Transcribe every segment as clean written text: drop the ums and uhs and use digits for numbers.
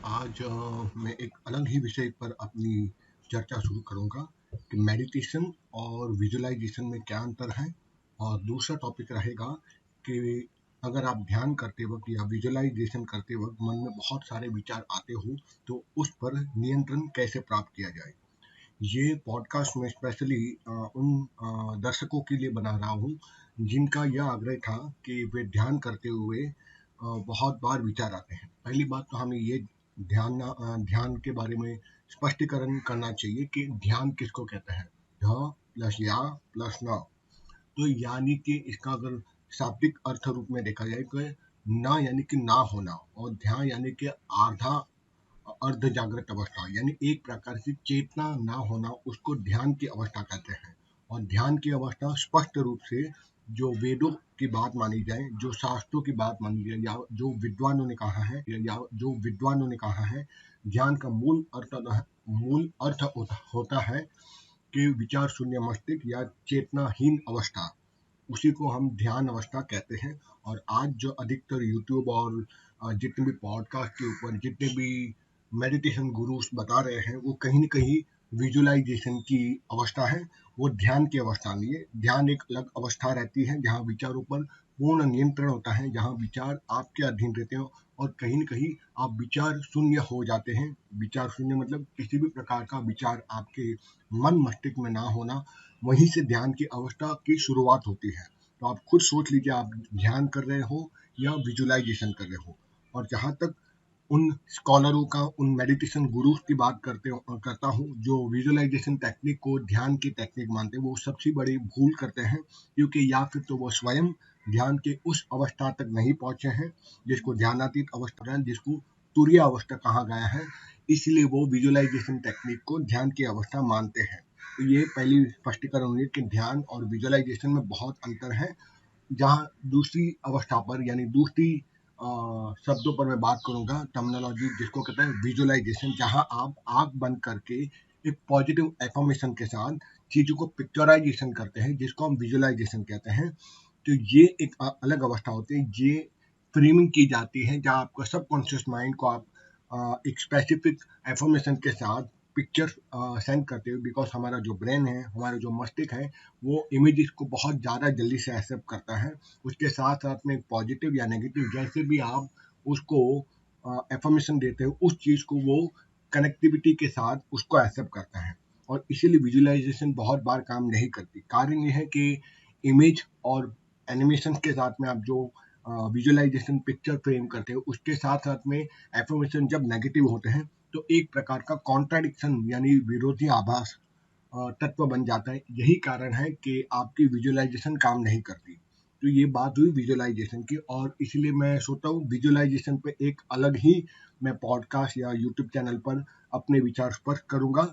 आज मैं एक अलग ही विषय पर अपनी चर्चा शुरू करूंगा कि मेडिटेशन और विजुअलाइजेशन में क्या अंतर है। और दूसरा टॉपिक रहेगा कि अगर आप ध्यान करते वक्त या विजुअलाइजेशन करते वक्त मन में बहुत सारे विचार आते हो तो उस पर नियंत्रण कैसे प्राप्त किया जाए। ये पॉडकास्ट में स्पेशली उन दर्शकों के लिए बना रहा हूँ जिनका यह आग्रह था कि वे ध्यान करते हुए बहुत बार विचार आते हैं। पहली बात तो हमें ये ध्यान के बारे में स्पष्टीकरण करना चाहिए कि ध्यान किसको कहते हैं। ध प्लस या प्लस न, तो यानी कि इसका अगर शाब्दिक अर्थ रूप में देखा जाए तो न यानी कि ना होना, और ध्यान यानी कि आधा अर्ध जागृत अवस्था, यानी एक प्रकार से चेतना ना होना, उसको ध्यान की अवस्था कहते हैं। और ध्यान की अवस्था स्पष्ट रूप से जो वेदों की बात मानी जाए, जो शास्त्रों की बात मानी जाए, या जो विद्वानों ने कहा है, ध्यान का मूल अर्थ होता है कि विचार शून्य मस्तिष्क या चेतनाहीन अवस्था, उसी को हम ध्यान अवस्था कहते हैं। और आज जो अधिकतर यूट्यूब और जितने भी पॉडकास्ट के ऊपर जितने भी मेडिटेशन गुरुस बता रहे हैं, वो कहीं न कहीं विजुअलाइजेशन की अवस्था है, वो ध्यान की अवस्था नहीं है। ध्यान एक अलग अवस्था रहती है जहाँ विचारों पर पूर्ण नियंत्रण होता है, जहाँ विचार आपके अधीन रहते हो और कहीं न कहीं आप विचार शून्य हो जाते हैं। विचार शून्य मतलब किसी भी प्रकार का विचार आपके मन मस्तिष्क में ना होना, वहीं से ध्यान की अवस्था की शुरुआत होती है। तो आप खुद सोच लीजिए, आप ध्यान कर रहे हो या विजुअलाइजेशन कर रहे हो। और जहाँ तक उन स्कॉलरों का, उन मेडिटेशन गुरुज की बात करता हूँ जो विजुअलाइजेशन टेक्निक को ध्यान की टेक्निक मानते हैं, वो सबसे बड़ी भूल करते हैं, क्योंकि या फिर तो वो स्वयं ध्यान के उस अवस्था तक नहीं पहुंचे हैं जिसको ध्यानातीत अवस्था है, जिसको तुरीय अवस्था कहा गया है, इसलिए वो विजुअलाइजेशन टेक्निक को ध्यान की अवस्था मानते हैं। तो ये पहली स्पष्टीकरण हुई कि ध्यान और विजुअलाइजेशन में बहुत अंतर है। जहाँ दूसरी अवस्था पर, यानी दूसरी शब्दों पर मैं बात करूंगा, टर्मिनोलॉजी जिसको कहते हैं विजुअलाइजेशन, जहाँ आप आंख बंद करके एक पॉजिटिव एफर्मेशन के साथ चीजों को पिक्चराइजेशन करते हैं, जिसको हम विजुअलाइजेशन कहते हैं। तो ये एक अलग अवस्था होती है। ये फ्रेमिंग की जाती है जहाँ आपका सबकॉन्शियस माइंड को आप एक स्पेसिफिक एफर्मेशन के साथ पिक्चर सेंड करते हो, बिकॉज हमारा जो ब्रेन है, हमारा जो मस्तिष्क है, वो इमेजेस को बहुत ज़्यादा जल्दी से एक्सेप्ट करता है। उसके साथ साथ में पॉजिटिव या नेगेटिव जैसे भी आप उसको एफर्मेशन देते हो, उस चीज़ को वो कनेक्टिविटी के साथ उसको एक्सेप्ट करता है। और इसीलिए विजुअलाइजेशन बहुत बार काम नहीं करती। कारण ये है कि इमेज और एनिमेशन के साथ में आप जो विजुअलाइजेशन पिक्चर फ्रेम करते हो, उसके साथ साथ में एफर्मेशन जब नेगेटिव होते हैं तो एक प्रकार का कॉन्ट्राडिक्शन यानी विरोधी आभास तत्व बन जाता है। यही कारण है कि आपकी विजुअलाइजेशन काम नहीं करती। तो ये बात हुई विजुअलाइजेशन की, और इसलिए मैं सोचता हूँ विजुअलाइजेशन पे एक अलग ही मैं पॉडकास्ट या यूट्यूब चैनल पर अपने विचार स्पष्ट करूंगा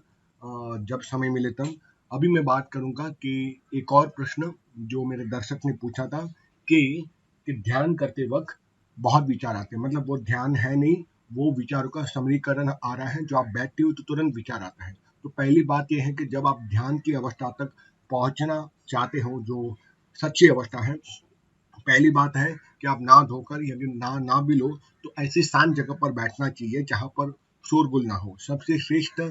जब समय मिले तब। अभी मैं बात करूंगा कि एक और प्रश्न जो मेरे दर्शक ने पूछा था कि, ध्यान करते वक्त बहुत विचार आते हैं, मतलब वो ध्यान है नहीं, वो विचारों का समीकरण आ रहा है, जो आप बैठते हो तो तुरंत विचार आता है। तो पहली बात यह है कि जब आप ध्यान की अवस्था तक पहुंचना चाहते हो, जो सच्ची अवस्था है, पहली बात है कि आप ना धोकर, यदि ना भी लो तो ऐसी शांत जगह पर बैठना चाहिए जहां पर शोरगुल ना हो। सबसे श्रेष्ठ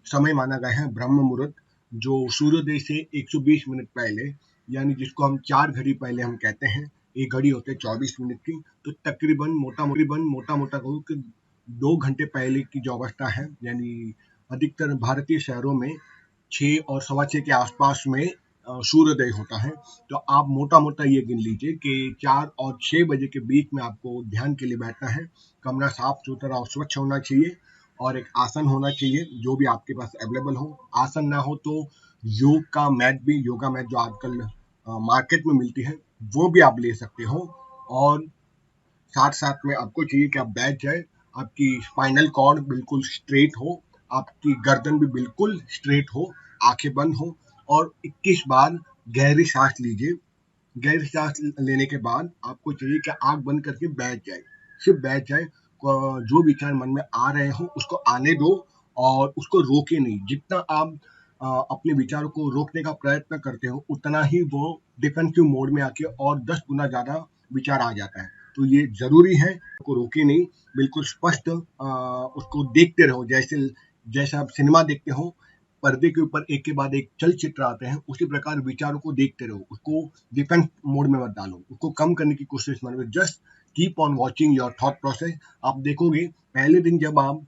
समय माना गया है ब्रह्म मुहूर्त, जो सूर्योदय से 120 मिनट पहले, यानी जिसको हम 4 घड़ी पहले हम कहते हैं। एक घड़ी होते है 24 मिनट की, तो तकरीबन मोटा मोटा कहूँ कि 2 घंटे पहले की जो अवस्था है, यानी अधिकतर भारतीय शहरों में 6 और सवा 6 के आसपास में सूर्योदय होता है। तो आप मोटा मोटा ये गिन लीजिए कि 4 और 6 बजे के बीच में आपको ध्यान के लिए बैठना है। कमरा साफ सुथरा और स्वच्छ होना चाहिए, और एक आसन होना चाहिए जो भी आपके पास अवेलेबल हो। आसन ना हो तो योगा मैट जो आजकल मार्केट में मिलती है, वो भी आप ले सकते हो। और साथ साथ में आपको चाहिए कि आप बैठ जाए, आपकी स्पाइनल कॉर्ड बिल्कुल स्ट्रेट हो, आपकी गर्दन भी बिल्कुल स्ट्रेट हो, आंखें बंद हो, और 21 बार गहरी सांस लीजिए। गहरी सांस लेने के बाद आपको चाहिए कि आंख बंद करके बैठ जाए, सिर्फ बैठ जाए। जो विचार मन में आ रहे हो उसको आने दो, और उसको रोके नहीं। जितना आप अपने विचारों को रोकने का प्रयत्न करते हो, उतना ही वो डिफेंसिव मोड में आके और 10 गुना ज्यादा विचार आ जाता है। तो ये ज़रूरी है को रोके नहीं, बिल्कुल स्पष्ट उसको देखते रहो। जैसे आप सिनेमा देखते हो, पर्दे के ऊपर एक के बाद एक चलचित्र आते हैं, उसी प्रकार विचारों को देखते रहो, उसको डिफेंस मोड में मत डालो, उसको कम करने की कोशिश मत करो। Just keep on watching your thought process. आप देखोगे पहले दिन जब आप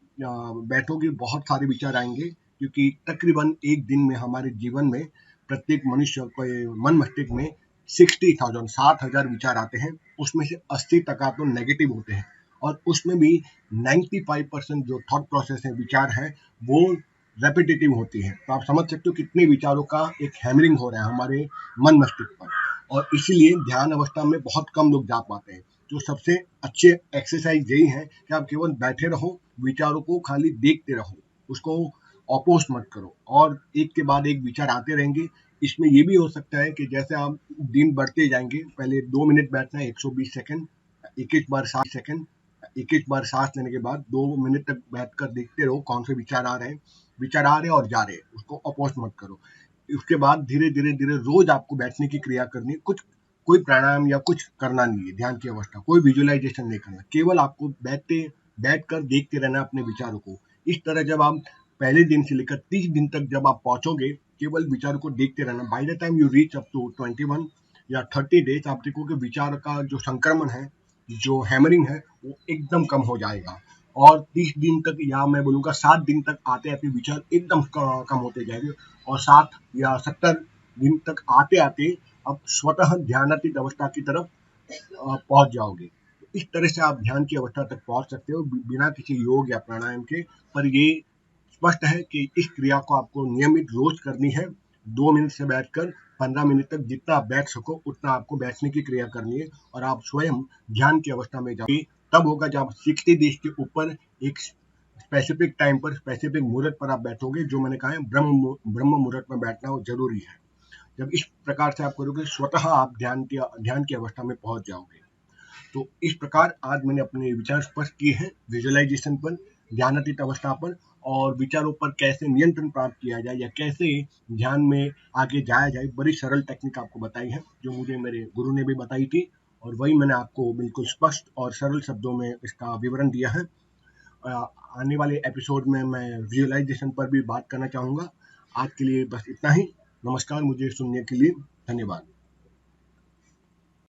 बैठोगे बहुत सारे विचार आएंगे, क्योंकि तकरीबन एक दिन में हमारे जीवन में प्रत्येक मनुष्य के मन मस्तिष्क में 60,000 विचार आते हैं। उसमें से 80% तो नेगेटिव होते हैं, और उसमें भी 95% जो थॉट प्रोसेस है, विचार है, वो रेपिटेटिव होती है। तो आप समझ सकते हो कितने विचारों का एक हैमरिंग हो रहा है हमारे मन मस्तिष्क पर, और इसीलिए ध्यान अवस्था में बहुत कम लोग जा पाते हैं। जो सबसे अच्छे एक्सरसाइज यही है कि आप केवल बैठे रहो, विचारों को खाली देखते रहो, उसको अपोज मत करो, और एक के बाद एक विचार आते रहेंगे। इसमें ये भी हो सकता है कि जैसे आप दिन बढ़ते जाएंगे, पहले 2 मिनट बैठना है, 120 सेकंड, एक एक बार सांस लेने के बाद 2 मिनट तक बैठकर देखते रहो कौन से विचार आ रहे हैं, और जा रहे हैं, उसको अपोज मत करो। उसके बाद धीरे धीरे धीरे रोज आपको बैठने की क्रिया करनी है। कोई प्राणायाम या कुछ करना नहीं है, ध्यान की अवस्था, कोई विजुअलाइजेशन नहीं करना, केवल आपको बैठकर देखते रहना अपने विचारों को। इस तरह जब आप पहले दिन से लेकर 30 दिन तक जब आप पहुंचोगे, केवल विचारों को देखते रहना, by the time you reach up to 21 या 30 डेज, आप देखोगे विचार का जो संक्रमण है, जो हैमरिंग है, वो एकदम कम हो जाएगा। और 30 दिन तक, या मैं बोलूँगा 7 दिन तक, आते आते विचार एकदम कम होते जाएंगे, और 60 या 70 दिन तक आते आते आप स्वतः ध्यानातीत अवस्था की तरफ पहुंच जाओगे। इस तरह से आप ध्यान की अवस्था तक पहुंच सकते हो बिना किसी योग या प्राणायाम के। पर ये स्पष्ट है कि इस क्रिया को आपको नियमित रोज करनी है। 2 मिनट से बैठकर 15 मिनट तक, जितना आप बैठ सको उतना आपको बैठने की क्रिया करनी है, और आप स्वयं ध्यान की अवस्था में जाओगे। तब होगा जब 60 डेज के ऊपर एक स्पेसिफिक टाइम पर, स्पेसिफिक मुहूर्त पर आप बैठोगे। जो मैंने कहा है, ब्रह्म मुहूर्त में बैठना वो जरूरी है। जब इस प्रकार से आप करोगे, स्वतः आप ध्यान की अवस्था में पहुंच जाओगे। तो इस प्रकार आज मैंने अपने विचार स्पष्ट किए हैं विजुअलाइजेशन पर, ध्यानातीत अवस्था पर, और विचारों पर कैसे नियंत्रण प्राप्त किया जाए, या कैसे ध्यान में आगे जाया जाए। बड़ी सरल टेक्निक आपको बताई है, जो मुझे मेरे गुरु ने भी बताई थी, और वही मैंने आपको बिल्कुल स्पष्ट और सरल शब्दों में इसका विवरण दिया है। आने वाले एपिसोड में मैं विजुअलाइजेशन पर भी बात करना चाहूँगा। आज के लिए बस इतना ही। नमस्कार, मुझे सुनने के लिए धन्यवाद।